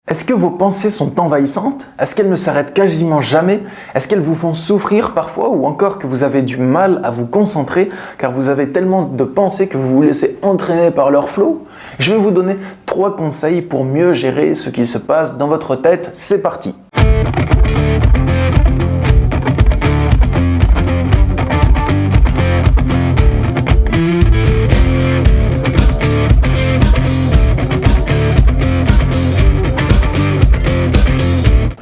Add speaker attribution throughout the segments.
Speaker 1: Est-ce que vos pensées sont envahissantes? Est-ce qu'elles ne s'arrêtent quasiment jamais? Est-ce qu'elles vous font souffrir parfois ou encore que vous avez du mal à vous concentrer car vous avez tellement de pensées que vous vous laissez entraîner par leur flot? Je vais vous donner 3 conseils pour mieux gérer ce qui se passe dans votre tête. C'est parti!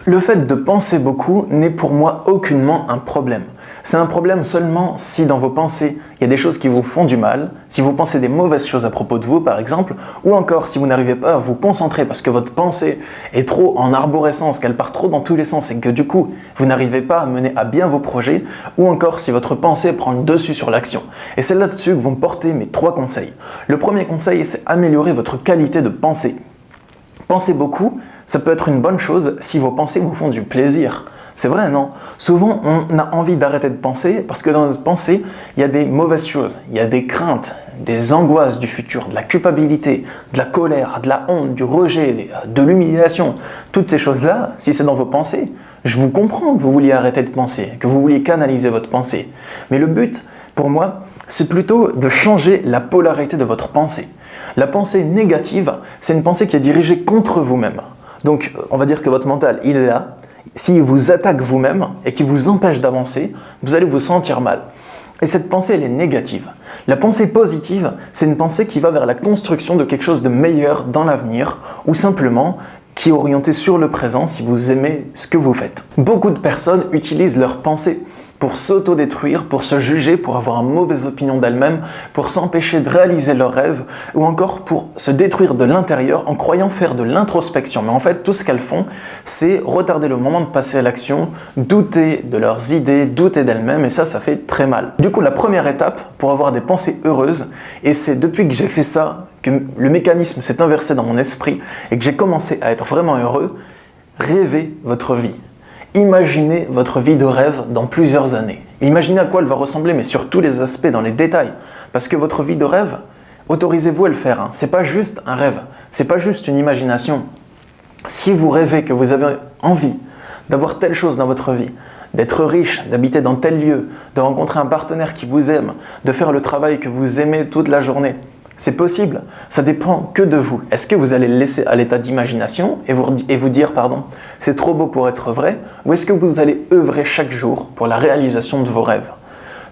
Speaker 1: Le fait de penser beaucoup n'est pour moi aucunement un problème. C'est un problème seulement si dans vos pensées, il y a des choses qui vous font du mal, si vous pensez des mauvaises choses à propos de vous par exemple, ou encore si vous n'arrivez pas à vous concentrer parce que votre pensée est trop en arborescence, qu'elle part trop dans tous les sens et que du coup, vous n'arrivez pas à mener à bien vos projets, ou encore si votre pensée prend le dessus sur l'action. Et c'est là-dessus que vont porter mes 3 conseils. Le premier conseil, c'est améliorer votre qualité de pensée. Pensez beaucoup, ça peut être une bonne chose si vos pensées vous font du plaisir. C'est vrai, non? Souvent, on a envie d'arrêter de penser parce que dans notre pensée, il y a des mauvaises choses, il y a des craintes, des angoisses du futur, de la culpabilité, de la colère, de la honte, du rejet, de l'humiliation. Toutes ces choses-là, si c'est dans vos pensées, je vous comprends que vous vouliez arrêter de penser, que vous vouliez canaliser votre pensée. Mais le but, pour moi, c'est plutôt de changer la polarité de votre pensée. La pensée négative, c'est une pensée qui est dirigée contre vous-même. Donc, on va dire que votre mental, il est là. S'il vous attaque vous-même et qu'il vous empêche d'avancer, vous allez vous sentir mal. Et cette pensée, elle est négative. La pensée positive, c'est une pensée qui va vers la construction de quelque chose de meilleur dans l'avenir ou simplement qui est orientée sur le présent si vous aimez ce que vous faites. Beaucoup de personnes utilisent leur pensée pour s'autodétruire, pour se juger, pour avoir une mauvaise opinion d'elles-mêmes, pour s'empêcher de réaliser leurs rêves, ou encore pour se détruire de l'intérieur en croyant faire de l'introspection. Mais en fait, tout ce qu'elles font, c'est retarder le moment de passer à l'action, douter de leurs idées, douter d'elles-mêmes, et ça fait très mal. Du coup, la première étape pour avoir des pensées heureuses, et c'est depuis que j'ai fait ça, que le mécanisme s'est inversé dans mon esprit, et que j'ai commencé à être vraiment heureux, rêvez votre vie. Imaginez votre vie de rêve dans plusieurs années. Imaginez à quoi elle va ressembler, mais sur tous les aspects, dans les détails. Parce que votre vie de rêve, autorisez-vous à le faire. C'est pas juste un rêve, c'est pas juste une imagination. Si vous rêvez que vous avez envie d'avoir telle chose dans votre vie, d'être riche, d'habiter dans tel lieu, de rencontrer un partenaire qui vous aime, de faire le travail que vous aimez toute la journée, c'est possible, ça dépend que de vous. Est-ce que vous allez le laisser à l'état d'imagination et vous dire « c'est trop beau pour être vrai » ou est-ce que vous allez œuvrer chaque jour pour la réalisation de vos rêves?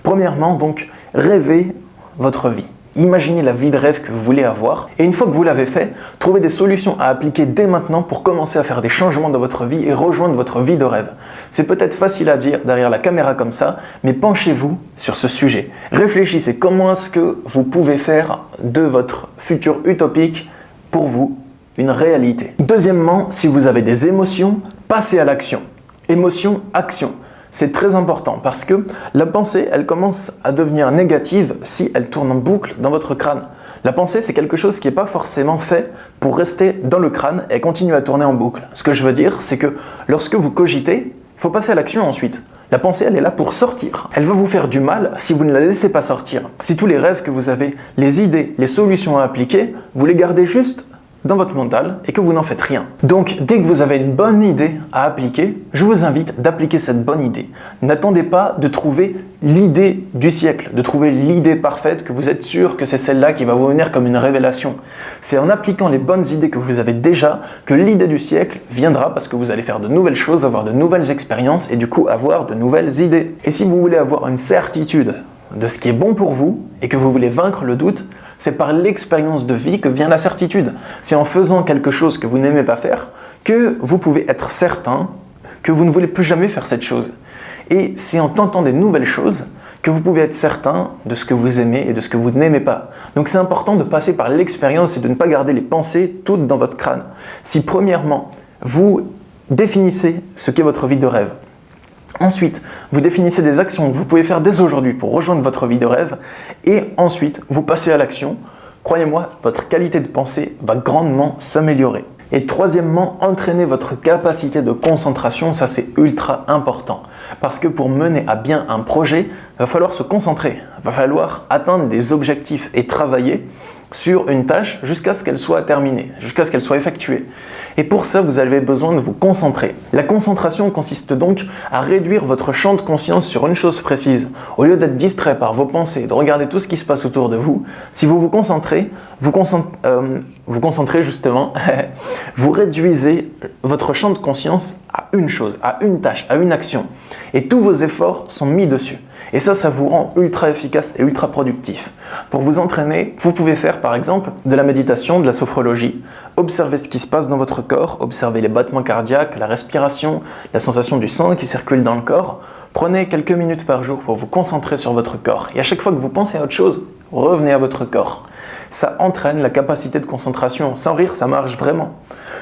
Speaker 1: Premièrement, donc, rêvez votre vie. Imaginez la vie de rêve que vous voulez avoir et une fois que vous l'avez fait, trouvez des solutions à appliquer dès maintenant pour commencer à faire des changements dans votre vie et rejoindre votre vie de rêve. C'est peut-être facile à dire derrière la caméra comme ça, mais penchez-vous sur ce sujet. Réfléchissez comment est-ce que vous pouvez faire de votre futur utopique pour vous une réalité. Deuxièmement, si vous avez des émotions, passez à l'action. Émotion, action. C'est très important parce que la pensée, elle commence à devenir négative si elle tourne en boucle dans votre crâne. La pensée, c'est quelque chose qui n'est pas forcément fait pour rester dans le crâne et continuer à tourner en boucle. Ce que je veux dire, c'est que lorsque vous cogitez, il faut passer à l'action ensuite. La pensée, elle est là pour sortir. Elle va vous faire du mal si vous ne la laissez pas sortir. Si tous les rêves que vous avez, les idées, les solutions à appliquer, vous les gardez juste dans votre mental et que vous n'en faites rien. Donc, dès que vous avez une bonne idée à appliquer, je vous invite d'appliquer cette bonne idée. N'attendez pas de trouver l'idée du siècle, de trouver l'idée parfaite que vous êtes sûr que c'est celle-là qui va vous venir comme une révélation. C'est en appliquant les bonnes idées que vous avez déjà que l'idée du siècle viendra parce que vous allez faire de nouvelles choses, avoir de nouvelles expériences et du coup avoir de nouvelles idées. Et si vous voulez avoir une certitude de ce qui est bon pour vous et que vous voulez vaincre le doute, c'est par l'expérience de vie que vient la certitude. C'est en faisant quelque chose que vous n'aimez pas faire que vous pouvez être certain que vous ne voulez plus jamais faire cette chose. Et c'est en tentant des nouvelles choses que vous pouvez être certain de ce que vous aimez et de ce que vous n'aimez pas. Donc c'est important de passer par l'expérience et de ne pas garder les pensées toutes dans votre crâne. Si premièrement, vous définissez ce qu'est votre vie de rêve, ensuite, vous définissez des actions que vous pouvez faire dès aujourd'hui pour rejoindre votre vie de rêve et ensuite, vous passez à l'action. Croyez-moi, votre qualité de pensée va grandement s'améliorer. Et troisièmement, entraînez votre capacité de concentration, ça c'est ultra important. Parce que pour mener à bien un projet, il va falloir se concentrer, il va falloir atteindre des objectifs et travailler sur une tâche jusqu'à ce qu'elle soit terminée, jusqu'à ce qu'elle soit effectuée. Et pour ça, vous avez besoin de vous concentrer. La concentration consiste donc à réduire votre champ de conscience sur une chose précise. Au lieu d'être distrait par vos pensées, de regarder tout ce qui se passe autour de vous, si vous vous concentrez, vous concentrez justement, vous réduisez votre champ de conscience à une chose, à une tâche, à une action. Et tous vos efforts sont mis dessus. Et ça vous rend ultra efficace et ultra productif. Pour vous entraîner, vous pouvez faire par exemple de la méditation, de la sophrologie, observer ce qui se passe dans votre corps, observer les battements cardiaques, la respiration, la sensation du sang qui circule dans le corps. Prenez quelques minutes par jour pour vous concentrer sur votre corps. Et à chaque fois que vous pensez à autre chose, revenez à votre corps. Ça entraîne la capacité de concentration. Sans rire, ça marche vraiment.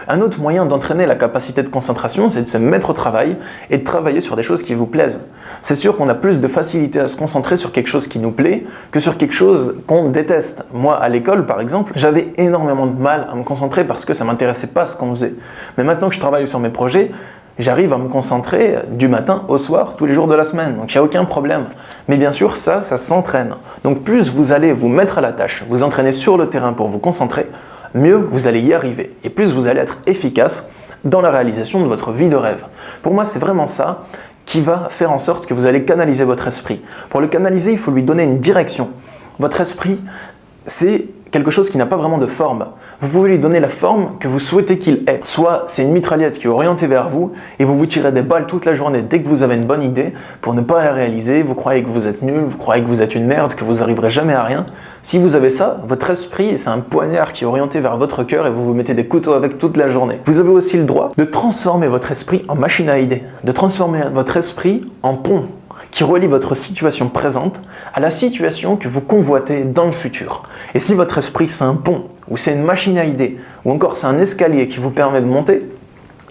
Speaker 1: Un autre moyen d'entraîner la capacité de concentration, c'est de se mettre au travail et de travailler sur des choses qui vous plaisent. C'est sûr qu'on a plus de facilité à se concentrer sur quelque chose qui nous plaît que sur quelque chose qu'on déteste. Moi, à l'école, par exemple, j'avais énormément de mal à me concentrer parce que ça ne m'intéressait pas ce qu'on faisait. Mais maintenant que je travaille sur mes projets, j'arrive à me concentrer du matin au soir, tous les jours de la semaine, donc il n'y a aucun problème. Mais bien sûr, ça s'entraîne. Donc plus vous allez vous mettre à la tâche, vous entraîner sur le terrain pour vous concentrer, mieux vous allez y arriver. Et plus vous allez être efficace dans la réalisation de votre vie de rêve. Pour moi, c'est vraiment ça qui va faire en sorte que vous allez canaliser votre esprit. Pour le canaliser, il faut lui donner une direction. Votre esprit, c'est quelque chose qui n'a pas vraiment de forme. Vous pouvez lui donner la forme que vous souhaitez qu'il ait. Soit c'est une mitraillette qui est orientée vers vous et vous vous tirez des balles toute la journée dès que vous avez une bonne idée pour ne pas la réaliser, vous croyez que vous êtes nul, vous croyez que vous êtes une merde, que vous n'arriverez jamais à rien. Si vous avez ça, votre esprit, c'est un poignard qui est orienté vers votre cœur et vous vous mettez des couteaux avec toute la journée. Vous avez aussi le droit de transformer votre esprit en machine à idées, de transformer votre esprit en pont qui relie votre situation présente à la situation que vous convoitez dans le futur. Et si votre esprit c'est un pont, ou c'est une machine à idées, ou encore c'est un escalier qui vous permet de monter,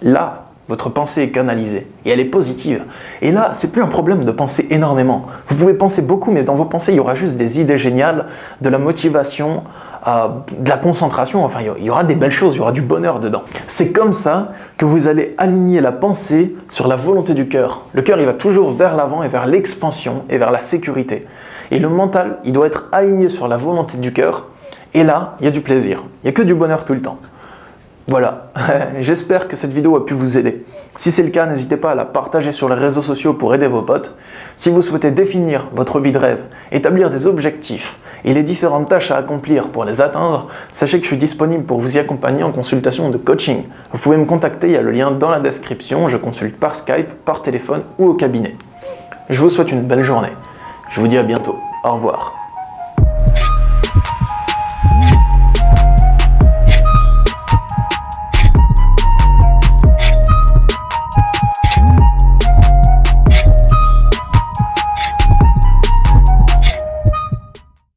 Speaker 1: là, votre pensée est canalisée et elle est positive. Et là, c'est plus un problème de penser énormément. Vous pouvez penser beaucoup, mais dans vos pensées, il y aura juste des idées géniales, de la motivation, de la concentration, enfin, il y aura des belles choses, il y aura du bonheur dedans. C'est comme ça que vous allez aligner la pensée sur la volonté du cœur. Le cœur, il va toujours vers l'avant et vers l'expansion et vers la sécurité. Et le mental, il doit être aligné sur la volonté du cœur. Et là, il y a du plaisir. Il n'y a que du bonheur tout le temps. Voilà, j'espère que cette vidéo a pu vous aider. Si c'est le cas, n'hésitez pas à la partager sur les réseaux sociaux pour aider vos potes. Si vous souhaitez définir votre vie de rêve, établir des objectifs et les différentes tâches à accomplir pour les atteindre, sachez que je suis disponible pour vous y accompagner en consultation de coaching. Vous pouvez me contacter, il y a le lien dans la description, je consulte par Skype, par téléphone ou au cabinet. Je vous souhaite une belle journée. Je vous dis à bientôt. Au revoir.